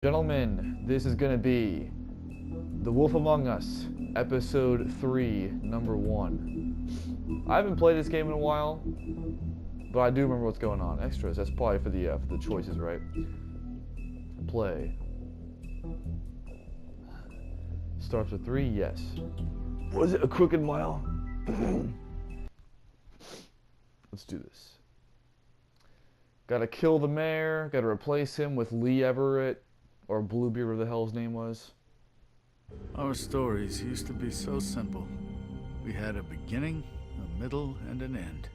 Gentlemen, this is gonna be The Wolf Among Us, Episode 3, Number 1. I haven't played this game in a while, but I do remember what's going on. Extras, that's probably for the choices, right? Play. Starts with 3, yes. Was it a crooked mile? Let's do this. Gotta kill the mayor, gotta replace him with Lee Everett, or Bluebeard, whatever the hell his name was. Our stories used to be so simple. We had a beginning, a middle, and an end.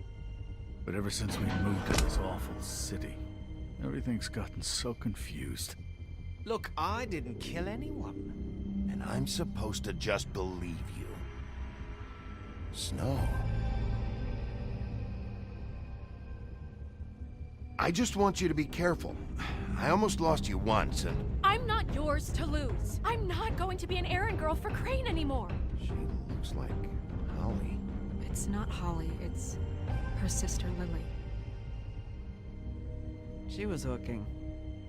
But ever since we moved to this awful city, everything's gotten so confused. Look, I didn't kill anyone. And I'm supposed to just believe you. Snow. I just want you to be careful. I almost lost you once, and... I'm not yours to lose. I'm not going to be an errand girl for Crane anymore. She looks like Holly. It's not Holly, it's her sister Lily. She was hooking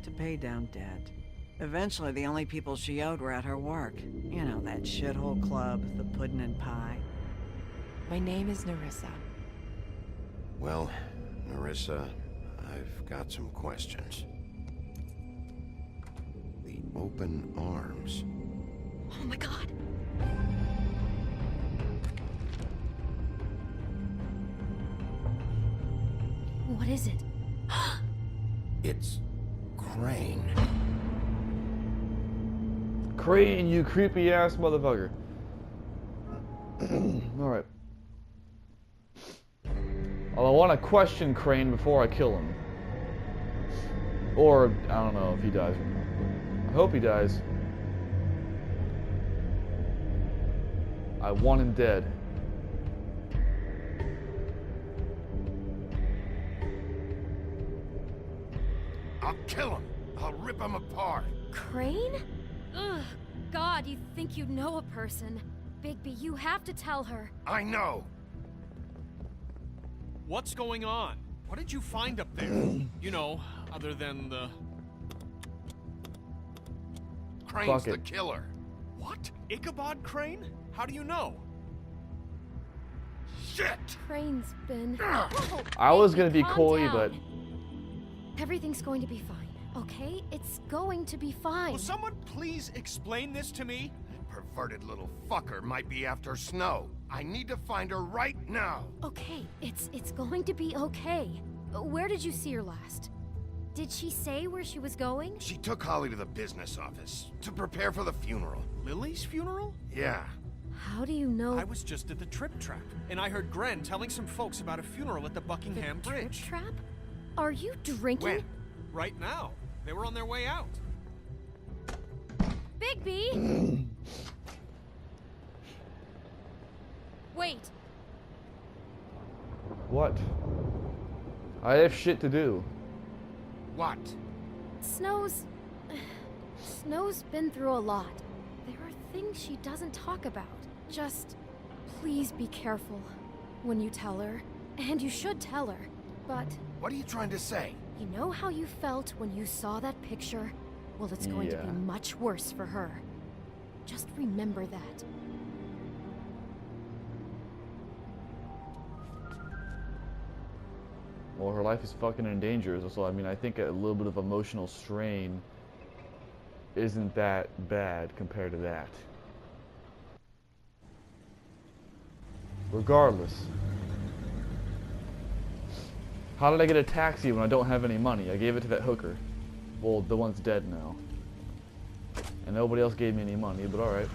to pay down debt. Eventually, the only people she owed were at her work. You know, that shithole club, the Puddin' and Pie. My name is Nerissa. Well, Nerissa, I've got some questions. The open arms. Oh my god. What is it? It's Crane. Crane, you creepy ass motherfucker. Alright. Well, I want to question Crane before I kill him. Or, I don't know if he dies. I hope he dies. I want him dead. I'll kill him. I'll rip him apart. Crane? Ugh. God, you think you know a person. Bigby, you have to tell her. I know. What's going on? What did you find up there? You know, other than the... Crane's Fuck the it. killer. What? Ichabod Crane? How do you know? Shit! Crane's been... Whoa, I was Bigby, gonna be calm coy, down. but... Everything's going to be fine, okay? It's going to be fine. Will someone please explain this to me? Perverted little fucker might be after Snow. I need to find her right now. Okay, it's going to be okay. Where did you see her last? Did she say where she was going? She took Holly to the business office to prepare for the funeral. Lily's funeral? Yeah. How do you know? I was just at the Trip Trap, and I heard Gren telling some folks about a funeral at the Buckingham the Bridge. Trip Trap? Are you drinking? When? Right now. They were on their way out. Bigby! Wait, What? I have shit to do. What? Snow's been through a lot. There are things she doesn't talk about. Just please be careful when you tell her. And you should tell her. But What are you trying to say? you know how you felt when you saw that picture? Well, it's going to be Yeah. much worse for her. Just remember that. Well, her life is fucking in danger, so I mean, I think a little bit of emotional strain isn't that bad compared to that. Regardless. How did I get a taxi when I don't have any money? I gave it to that hooker. Well, the one's dead now. And nobody else gave me any money, but alright.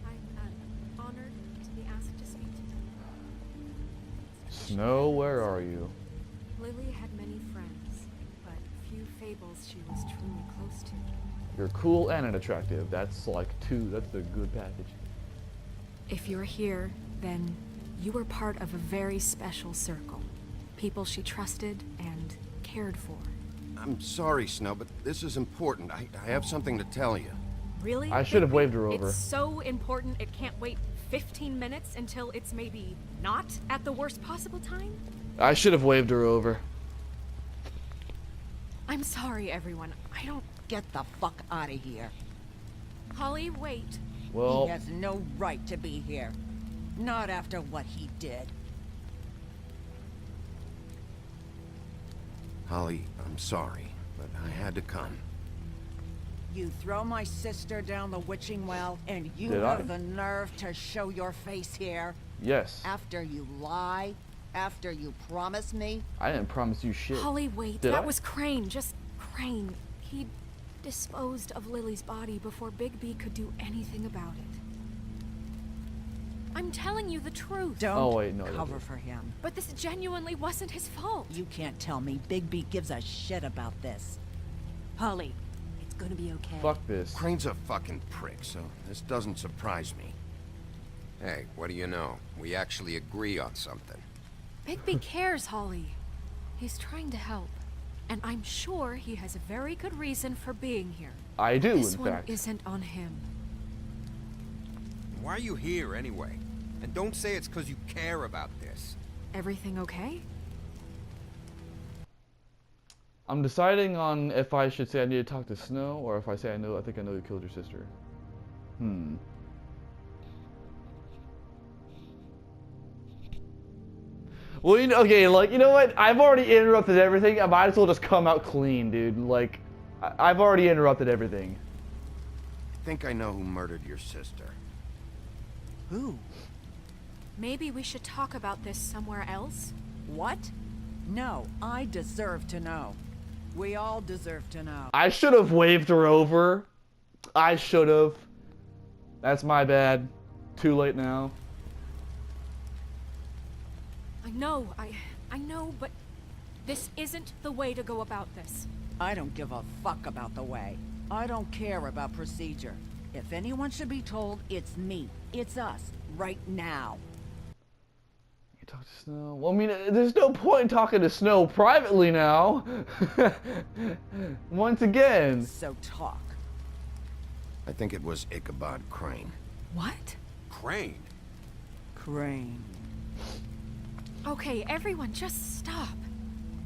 I'm honored to be asked to speak to you. Snow, where are you? Lily had many friends, but few fables she was truly close to. You're cool and attractive. That's like that's the good package. If you're here, then you were part of a very special circle. People she trusted and cared for. I'm sorry, Snow, but this is important. I have something to tell you. Really? I should have Bigby? waved her over. It's so important it can't wait 15 minutes until it's maybe not at the worst possible time? I should have waved her over. I'm sorry, everyone. I don't... Get the fuck out of here. Holly, wait. Well, He has no right to be here. Not after what he did. Holly, I'm sorry, but I had to come. You throw my sister down the witching well, and you Did I? have the nerve to show your face here? yes. After you lie? After you promise me? I didn't promise you shit. Holly, wait. Did That I? was Crane. Just Crane. He disposed of Lily's body before Big B could do anything about it. I'm telling you the truth. Don't Oh, wait, no, cover don't. for him. But this genuinely wasn't his fault. You can't tell me Big B gives a shit about this. Holly, it's gonna be okay. Fuck this. Crane's a fucking prick, so this doesn't surprise me. Hey, what do you know? We actually agree on something. Big B cares, Holly. He's trying to help. And I'm sure he has a very good reason for being here. I do, This in one fact. isn't on him. Why are you here anyway? And don't say it's because you care about this. Everything okay? I'm deciding on if I should say I need to talk to Snow, or if I say I think I know who killed your sister. Well, okay, like, you know what? I've already interrupted everything. I might as well just come out clean, dude. Like, I've already interrupted everything. I think I know who murdered your sister. Who? Maybe we should talk about this somewhere else? What? No, I deserve to know. We all deserve to know. I should have waved her over. I should have. That's my bad. Too late now. I know, but this isn't the way to go about this. I don't give a fuck about the way. I don't care about procedure. If anyone should be told, it's me. It's us. Right now. You talk to Snow? Well, I mean, there's no point in talking to Snow privately now. Once again. So talk. I think it was Ichabod Crane. What? Crane? Crane. Okay, everyone, just stop.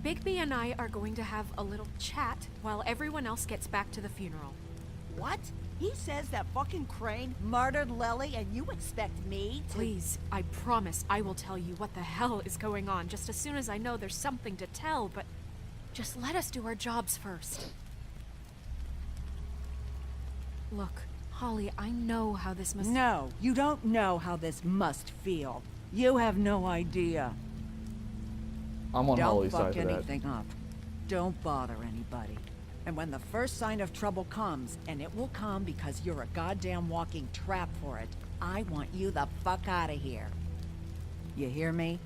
Bigby and I are going to have a little chat while everyone else gets back to the funeral. What? He says that fucking Crane murdered Lily and you expect me to... Please, I promise I will tell you what the hell is going on just as soon as I know there's something to tell, but just let us do our jobs first. Look, Holly, I know how this must... No, you don't know how this must feel. You have no idea. I'm on Don't Holly's fuck side for that. anything up. Don't bother anybody. And when the first sign of trouble comes, and it will come because you're a goddamn walking trap for it, I want you the fuck out of here. You hear me?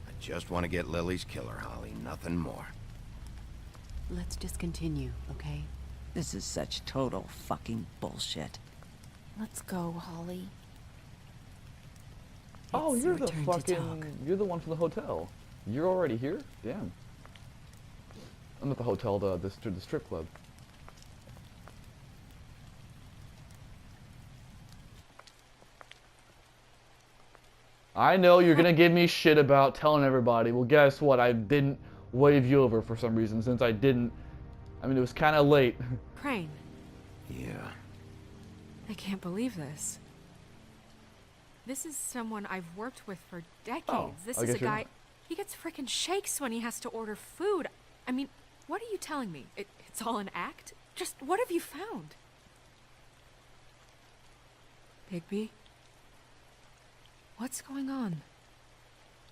I just want to get Lily's killer, Holly. Nothing more. Let's just continue, okay? This is such total fucking bullshit. Let's go, Holly. Oh, It's you're your the turn to talk. you're the one from the hotel. You're already here? Damn. I'm at the hotel, the strip club. I know you're gonna give me shit about telling everybody. Well, guess what? I didn't wave you over for some reason, since I didn't. I mean, it was kind of late. Crane, Yeah. I can't believe this. This is someone I've worked with for decades. Oh, This I is a guess you're guy... not. He gets frickin' shakes when he has to order food. I mean, what are you telling me? It's all an act? Just what have you found? Bigby? What's going on?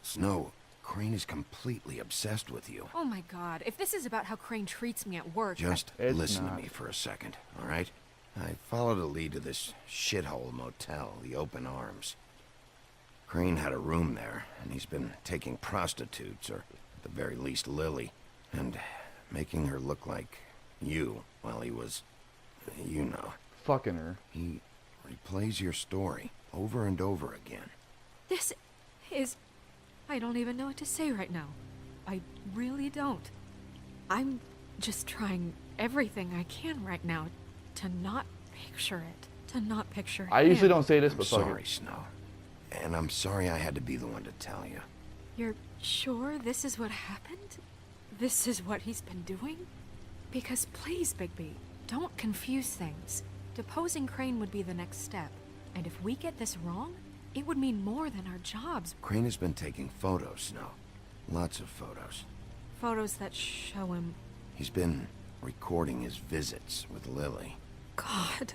Snow, Crane is completely obsessed with you. Oh my god, if this is about how Crane treats me at work... Just It's listen not. to me for a second, all right? I followed a lead to this shithole motel, the Open Arms. Crane had a room there, and he's been taking prostitutes, or at the very least Lily, and making her look like you while he was, you know. Fucking her. He replays your story over and over again. This is... I don't even know what to say right now. I really don't. I'm just trying everything I can right now to not picture it. to not picture I usually him. don't say this, I'm but fuck sorry, it. Snow. And I'm sorry I had to be the one to tell you. You're sure this is what happened? This is what he's been doing? Because please, Bigby, don't confuse things. Deposing Crane would be the next step. And if we get this wrong, it would mean more than our jobs. Crane has been taking photos, Snow. Lots of photos. Photos that show him. He's been recording his visits with Lily. God.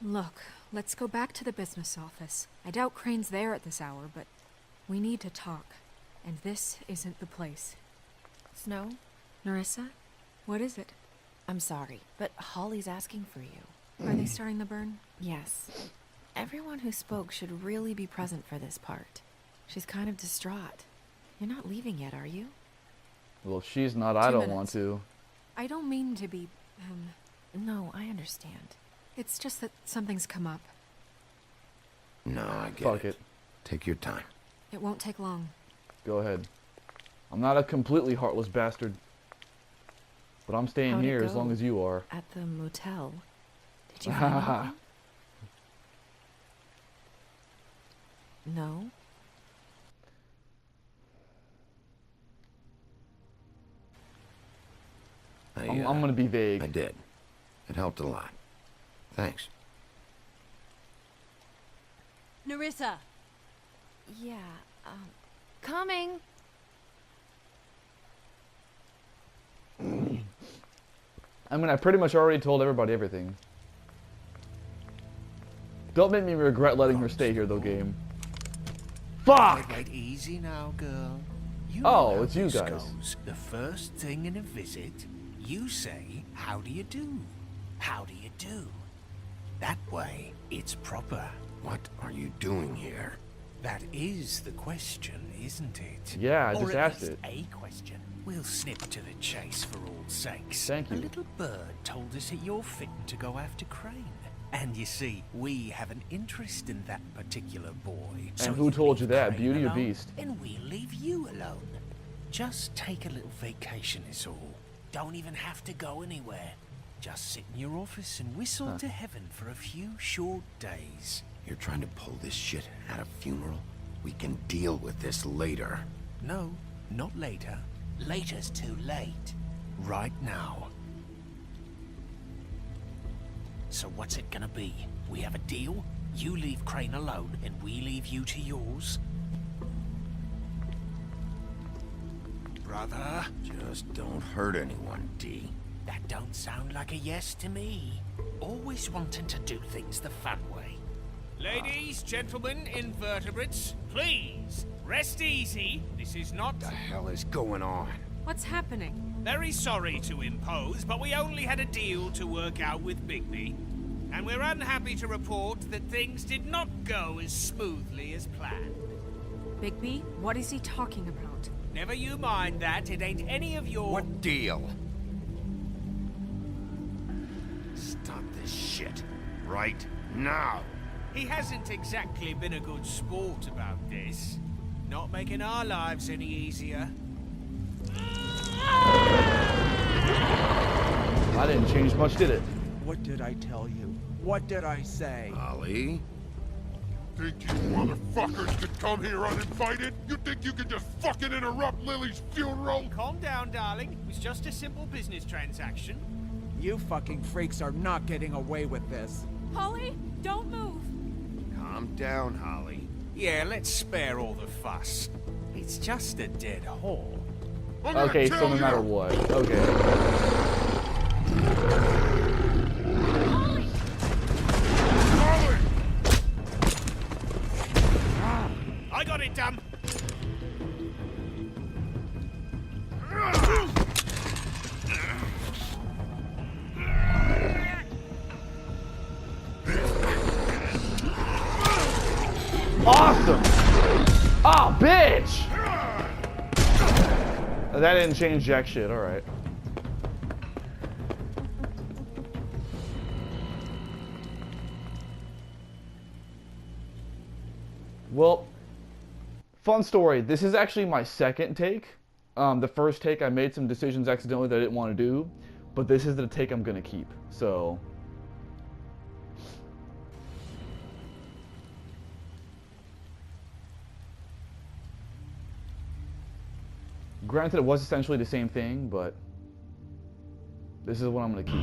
Look, let's go back to the business office. I doubt Crane's there at this hour, but we need to talk. And this isn't the place. Snow, Nerissa, what is it? I'm sorry, but Holly's asking for you. Are they starting the burn? Yes. Everyone who spoke should really be present for this part. She's kind of distraught. You're not leaving yet, are you? Well, if she's not, I 2 don't minutes. want to. I don't mean to be, No, I understand. it's just that something's come up. No, I get Fuck it. it. Take your time. It won't take long. Go ahead. I'm not a completely heartless bastard. But I'm staying How'd it here as go? long as you are. At the motel. Did you find anything? No? I'm gonna be vague. I did. It helped a lot. Thanks. Nerissa! Yeah, coming! I mean, I pretty much already told everybody everything. Don't make me regret letting her stay here, though, game. Fuck! Take it easy now, girl. You Oh, know how it's you this guys. goes. The first thing in a visit, you say, "How do you do? How do you do?" That way, it's proper. What are you doing here? That is the question, isn't it? Yeah, I Or just at asked least it. a question. We'll snip to the chase for all sakes. Thank you. A little bird told us that you're fitting to go after Crane. And you see, we have an interest in that particular boy. And who told you leave that, Crane Beauty or alone, Beast? And we leave you alone. Just take a little vacation is all. Don't even have to go anywhere. Just sit in your office and whistle to heaven for a few short days. You're trying to pull this shit at a funeral? We can deal with this later. No, not later. Later's too late. Right now. So what's it gonna be? We have a deal? You leave Crane alone, and we leave you to yours? Brother? Just don't hurt anyone, D. That don't sound like a yes to me. Always wanting to do things the fun way. Ladies, gentlemen, invertebrates, please, rest easy. This is not... What the hell is going on? What's happening? Very sorry to impose, but we only had a deal to work out with Bigby. And we're unhappy to report that things did not go as smoothly as planned. Bigby, what is he talking about? Never you mind that, it ain't any of your... What deal? Stop this shit. Right now. He hasn't exactly been a good sport about this. Not making our lives any easier. I didn't change much, did it? What did I tell you? What did I say? Ollie? Think you motherfuckers could come here uninvited? You think you could just fucking interrupt Lily's funeral? Calm down, darling. It was just a simple business transaction. You fucking freaks are not getting away with this. Holly, don't move! Calm down, Holly. Yeah, let's spare all the fuss. It's just a dead whore. I'm gonna Okay, tell so no you. matter what. Okay. Holly! I got it done. Awesome! Oh, bitch! That didn't change jack shit, alright. Well, fun story. This is actually my second take. The first take, I made some decisions accidentally that I didn't want to do, but this is the take I'm gonna keep. So, Granted, it was essentially the same thing, but this is what I'm gonna keep.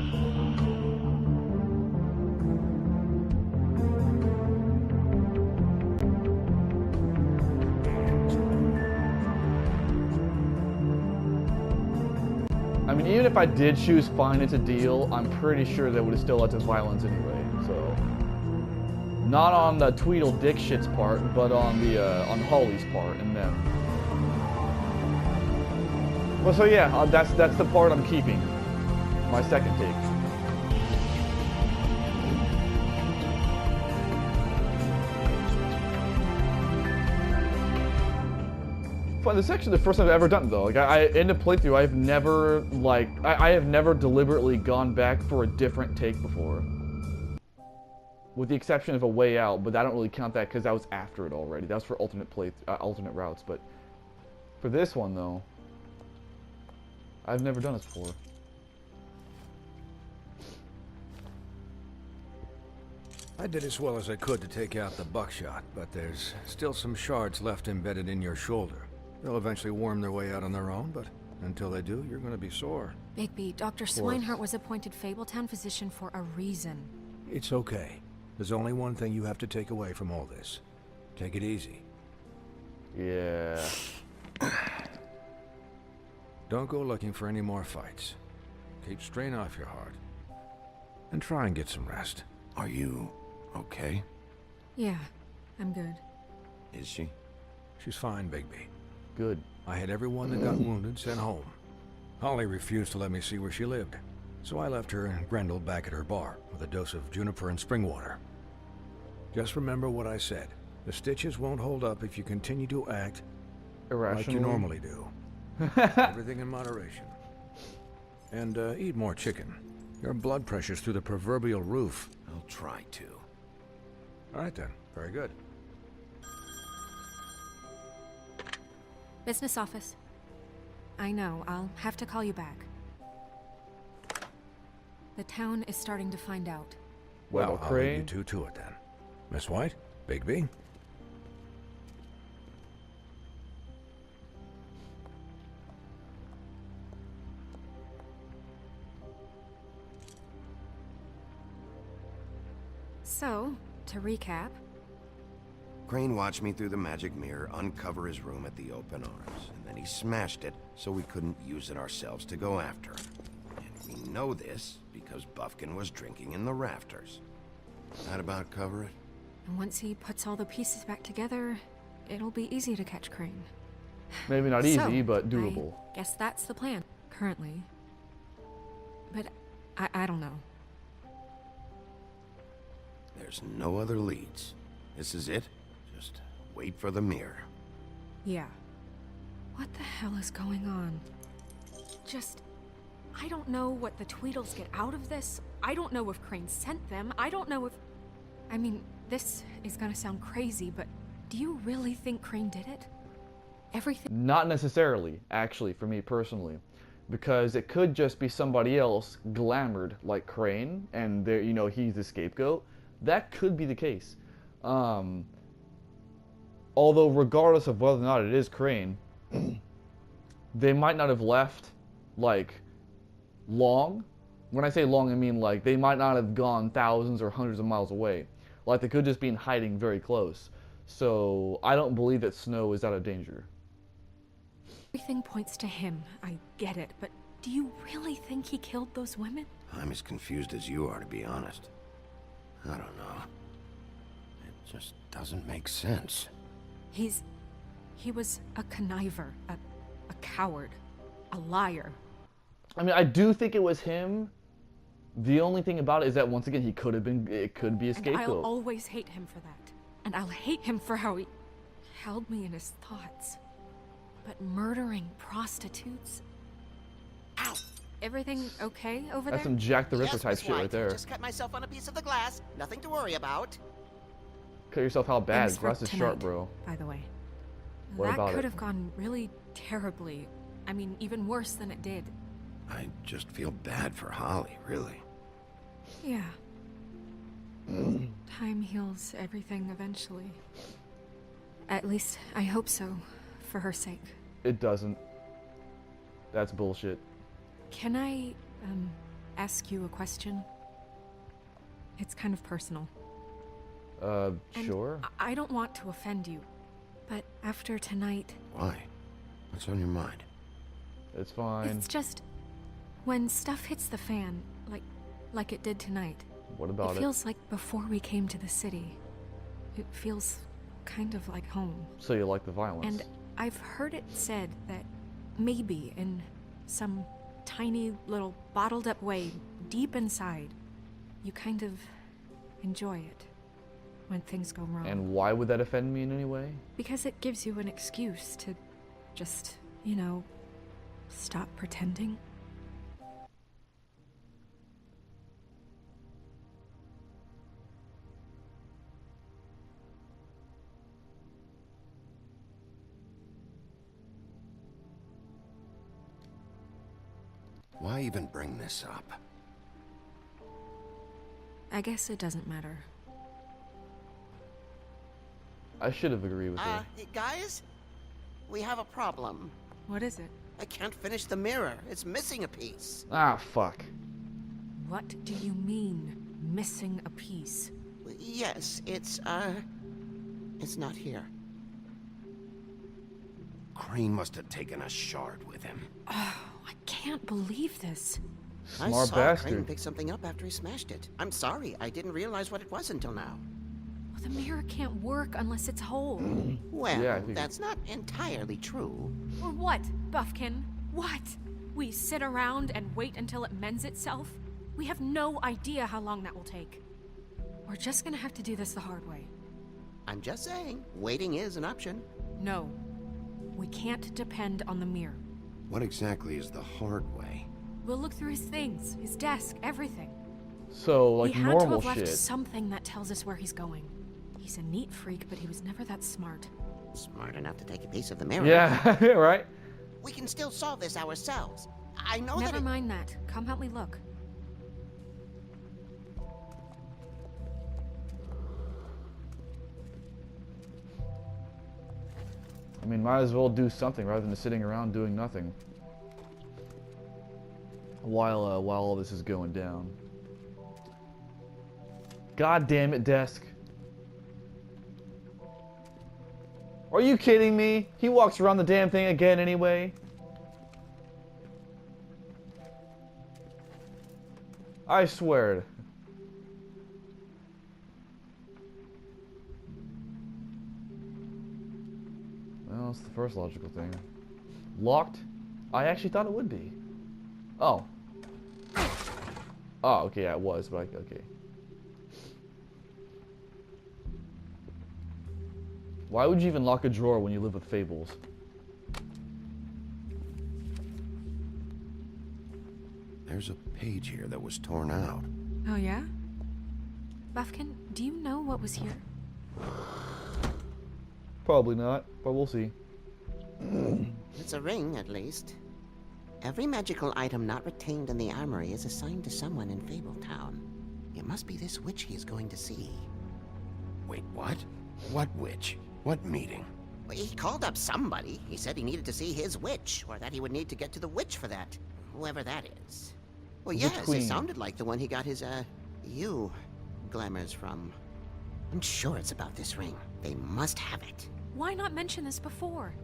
I mean, even if I did choose fine, it's a deal, I'm pretty sure that would have still led to violence anyway, so. Not on the Tweedle-Dick shit's part, but on Holly's part and them. Well, so yeah, that's the part I'm keeping. My second take. But this is actually the first time I've ever done it though. Like in the playthrough, I've never I have never deliberately gone back for a different take before. With the exception of A Way Out, but I don't really count that because that was after it already. That was for alternate routes. But for this one though, I've never done this before. I did as well as I could to take out the buckshot, but there's still some shards left embedded in your shoulder. They'll eventually worm their way out on their own, but until they do, you're going to be sore. Bigby, Dr. Swinehart was appointed Fabletown physician for a reason. It's okay. There's only one thing you have to take away from all this. Take it easy. Yeah. Don't go looking for any more fights. Keep strain off your heart. And try and get some rest. Are you okay? Yeah, I'm good. Is she? She's fine, Bigby. Good. I had everyone that got wounded sent home. Holly refused to let me see where she lived, so I left her and Grendel back at her bar with a dose of juniper and spring water. Just remember what I said. The stitches won't hold up if you continue to act like you normally do. Everything in moderation. And eat more chicken. Your blood pressure's through the proverbial roof. I'll try to. All right then. Very good. Business office. I know, I'll have to call you back. The town is starting to find out. Well, I'll leave you two to it then. Miss White, Bigby. So, to recap... Crane watched me through the magic mirror uncover his room at the open arms, and then he smashed it so we couldn't use it ourselves to go after him. And we know this because Buffkin was drinking in the rafters. That about cover it? And once he puts all the pieces back together, it'll be easy to catch Crane. Maybe not easy, but doable. I guess that's the plan, currently. But I don't know. There's no other leads. This is it. Just wait for the mirror. Yeah. What the hell is going on? I don't know what the Tweedles get out of this. I don't know if Crane sent them. I don't know if... I mean, this is gonna sound crazy, but do you really think Crane did it? Everything... Not necessarily, actually, for me personally. Because it could just be somebody else glamored like Crane, and you know, he's the scapegoat. That could be the case. Although, regardless of whether or not it is Crane, they might not have left, like, long. When I say long, I mean, like, they might not have gone thousands or hundreds of miles away. Like, they could just be in hiding very close. So, I don't believe that Snow is out of danger. Everything points to him. I get it, but do you really think he killed those women? I'm as confused as you are, to be honest. I don't know. It just doesn't make sense. He was a conniver, a coward, a liar. I mean, I do think it was him. The only thing about it is that, once again, it could be a scapegoat. And I'll always hate him for that. And I'll hate him for how he held me in his thoughts. But murdering prostitutes? Ow! Everything okay over there? That's some Jack the Ripper type shit right there. Just cut myself on a piece of the glass. Nothing to worry about. Cut yourself how bad? Thanks Glass for is tonight, sharp, bro. By the way. What about that could it? have gone really terribly. I mean, even worse than it did. I just feel bad for Holly, really. Yeah. Time heals everything eventually. At least, I hope so, for her sake. It doesn't. That's bullshit. Can I, ask you a question? It's kind of personal. And Sure. I don't want to offend you, but after tonight... Why? What's on your mind? It's fine. It's just... when stuff hits the fan, like it did tonight... What about it? It feels like before we came to the city. It feels kind of like home. So you like the violence. And I've heard it said that maybe in some tiny little bottled up way deep inside, you kind of enjoy it when things go wrong. And why would that offend me in any way? Because it gives you an excuse to just, you know, stop pretending. Why even bring this up? I guess it doesn't matter. I should have agreed with her. Guys? We have a problem. What is it? I can't finish the mirror. It's missing a piece. Ah, fuck. What do you mean, missing a piece? Yes, it's not here. Crane must have taken a shard with him. Oh, I can't believe this. Smart I saw bastard. Crane pick something up after he smashed it. I'm sorry, I didn't realize what it was until now. Well, the mirror can't work unless it's whole. Well, Yeah, I figured. that's not entirely true. Or what, Buffkin? What? We sit around and wait until it mends itself? We have no idea how long that will take. We're just gonna have to do this the hard way. I'm just saying, waiting is an option. No. We can't depend on the mirror. What exactly is the hard way? We'll look through his things, his desk, everything. So, like he had to normal have left shit. something that tells us where he's going. He's a neat freak, but he was never that smart. Smart enough to take a piece of the mirror. Yeah, right? We can still solve this ourselves. I know Never that mind that. Come help me look. I mean, might as well do something rather than sitting around doing nothing. While all this is going down. God damn it, desk. Are you kidding me? He walks around the damn thing again anyway. I swear. Well, it's the first logical thing. Locked? I actually thought it would be. Oh. Oh, okay, yeah, it was, but okay. Why would you even lock a drawer when you live with fables? There's a page here that was torn out. Oh, yeah? Buffkin, do you know what was here? Probably not, but we'll see. it's a ring, at least. Every magical item not retained in the armory is assigned to someone in Fabletown. It must be this witch he is going to see. Wait, what? What witch? What meeting? Well, he called up somebody. He said he needed to see his witch, or that he would need to get to the witch for that. Whoever that is. Well, yes, it sounded like the one he got his, glamours from. I'm sure it's about this ring. They must have it. Why not mention this before?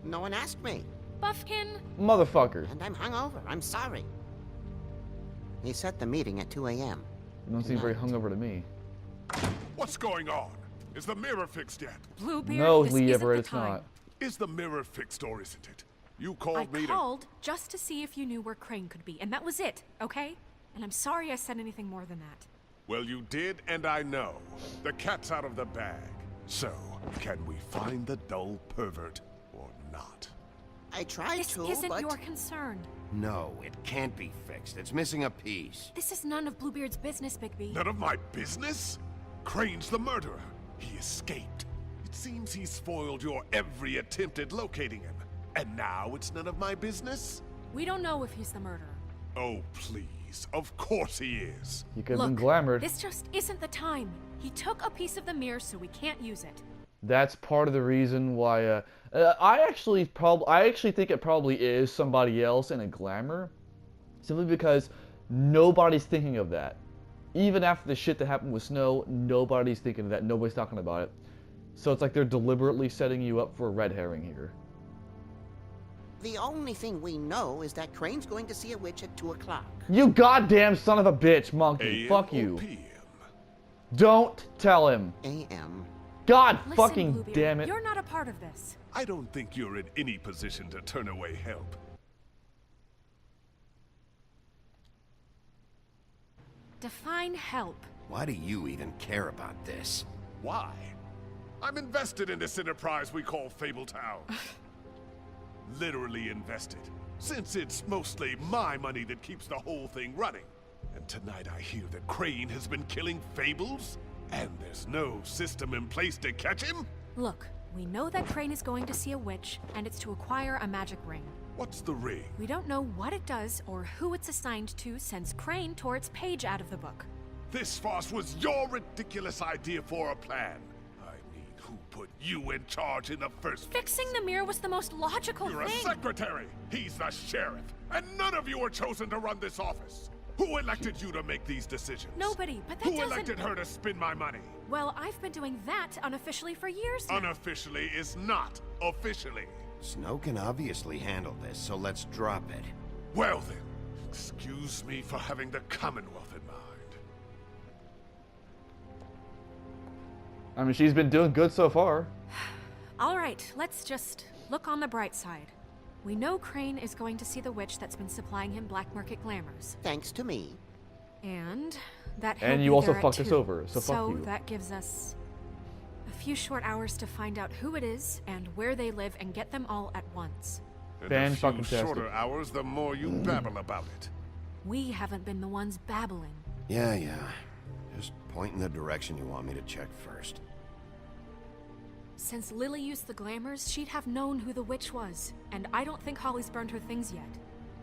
No one asked me. Buffkin! Motherfucker. And I'm hungover. I'm sorry. He set the meeting at 2 a.m. You don't seem very hungover to me. What's going on? Is the mirror fixed yet? Bluebeard, no, this Lee isn't Everett, the it's time. not. Is the mirror fixed or isn't it? You called me I called just to see if you knew where Crane could be, and that was it, okay? And I'm sorry I said anything more than that. Well, you did, and I know. The cat's out of the bag. So, can we find the dull pervert or not? I tried This isn't your concern. No, it can't be fixed. It's missing a piece. This is none of Bluebeard's business, Bigby. None of my business? Crane's the murderer. He escaped. It seems he spoiled your every attempt at locating him. And now it's none of my business? We don't know if he's the murderer. Oh, please. Of course he is. He could have been glamoured. This just isn't the time. He took a piece of the mirror, so we can't use it. That's part of the reason why. I actually think it probably is somebody else in a glamour, simply because nobody's thinking of that. Even after the shit that happened with Snow, nobody's thinking of that. Nobody's talking about it. So it's like they're deliberately setting you up for a red herring here. The only thing we know is that Crane's going to see a witch at 2 o'clock. You goddamn son of a bitch, monkey. Fuck you. Don't tell him. AM. God Listen, fucking Bluebeard, damn it. You're not a part of this. I don't think you're in any position to turn away help. Define help. Why do you even care about this? Why? I'm invested in this enterprise we call Fabletown. Literally invested, since it's mostly my money that keeps the whole thing running. And tonight I hear that Crane has been killing Fables, and there's no system in place to catch him? Look, we know that Crane is going to see a witch, and it's to acquire a magic ring. What's the ring? We don't know what it does or who it's assigned to since Crane tore its page out of the book. This farce was your ridiculous idea for a plan. I mean, who put you in charge in the first place? Fixing the mirror was the most logical You're thing. a secretary! He's the sheriff! And none of you are chosen to run this office! Who elected you to make these decisions? Nobody, but that Who doesn't... elected her to spend my money? Well, I've been doing that unofficially for years now. Unofficially is not officially. Snow can obviously handle this, so let's drop it. Well then, excuse me for having the Commonwealth in mind. I mean, she's been doing good so far. All right, let's just look on the bright side. We know Crane is going to see the witch that's been supplying him black market glamours. Thanks to me. And that And you also fucked us over, so fuck you. So that gives us a few short hours to find out who it is and where they live and get them all at once. And Fan-fucking-tastic. the shorter hours, the more you babble about it. We haven't been the ones babbling. Yeah. Just point in the direction you want me to check first. Since Lily used the glamours, she'd have known who the witch was, and I don't think Holly's burned her things yet.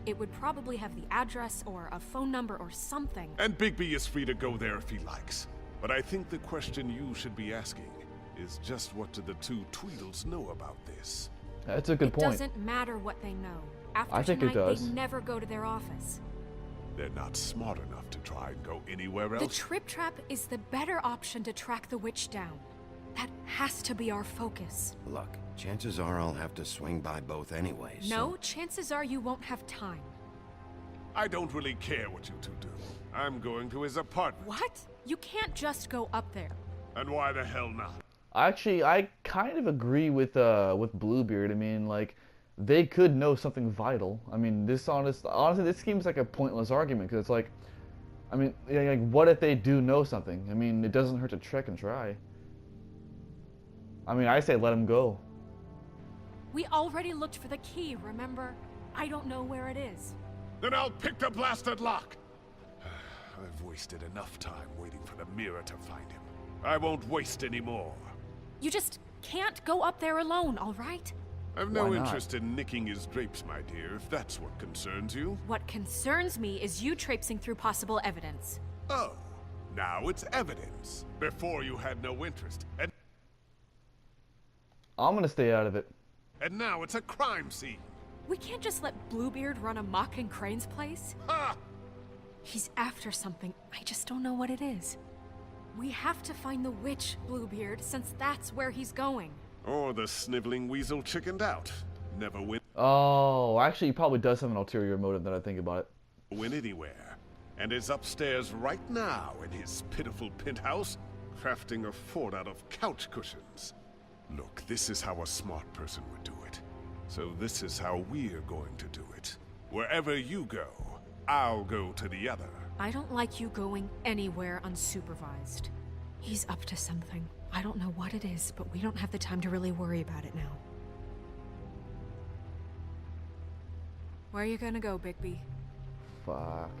It would probably have the address or a phone number or something. And Bigby is free to go there if he likes. But I think the question you should be asking is just what do the two Tweedles know about this? That's a good point. It doesn't matter what they know. After I think it tonight, does. they never go to their office. They're not smart enough to try and go anywhere The else. trip trap is the better option to track the witch down. That has to be our focus. Look, chances are I'll have to swing by both anyways. No, chances are you won't have time. I don't really care what you two do. I'm going to his apartment. What? You can't just go up there. And why the hell not? Actually, I kind of agree with Bluebeard. I mean, like, they could know something vital. I mean, honestly, this seems like a pointless argument because it's like, I mean, like, what if they do know something? I mean, it doesn't hurt to check and try. I mean, I say let them go. We already looked for the key, remember? I don't know where it is. Then I'll pick the blasted lock. I've wasted enough time waiting for the mirror to find him. I won't waste any more. You just can't go up there alone, all right? I've no interest in nicking his drapes, my dear, if that's what concerns you. What concerns me is you traipsing through possible evidence. Oh, now it's evidence. Before you had no interest, and I'm gonna stay out of it. now it's a crime scene. We can't just let Bluebeard run amok in Crane's place. Ha! He's after something. I just don't know what it is. We have to find the witch, Bluebeard, since that's where he's going. Or the sniveling weasel chickened out. Never Oh, actually, he probably does have an ulterior motive now that I think about it. win anywhere. And is upstairs right now in his pitiful penthouse, crafting a fort out of couch cushions. Look, this is how a smart person would do it. So this is how we're going to do it. Wherever you go, I'll go to the other. I don't like you going anywhere unsupervised. He's up to something. I don't know what it is, but we don't have the time to really worry about it now. Where are you gonna go, Bigby? Fuck.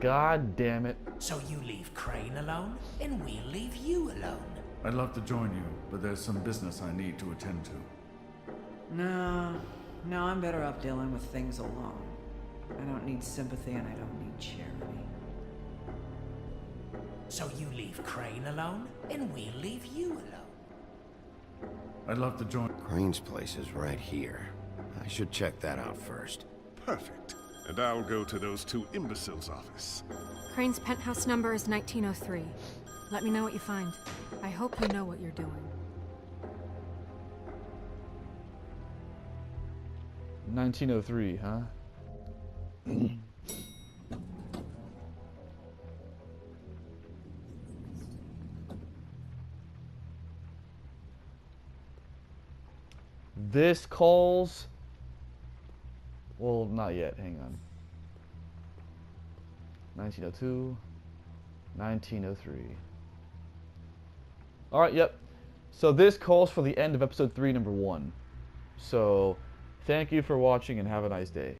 God damn it. So you leave Crane alone, and we'll leave you alone. I'd love to join you, but there's some business I need to attend to. No, No, I'm better off dealing with things alone. I don't need sympathy and I don't need charity. So you leave Crane alone, and we'll leave you alone. I'd love to join. Crane's place is right here. I should check that out first. Perfect. And I'll go to those two imbeciles' office. Crane's penthouse number is 1903. Let me know what you find. I hope you know what you're doing. 1903, huh? This calls... Well, not yet. Hang on. 1902. 1903. Alright, yep. So this calls for the end of episode 3, number 1. So, thank you for watching and have a nice day.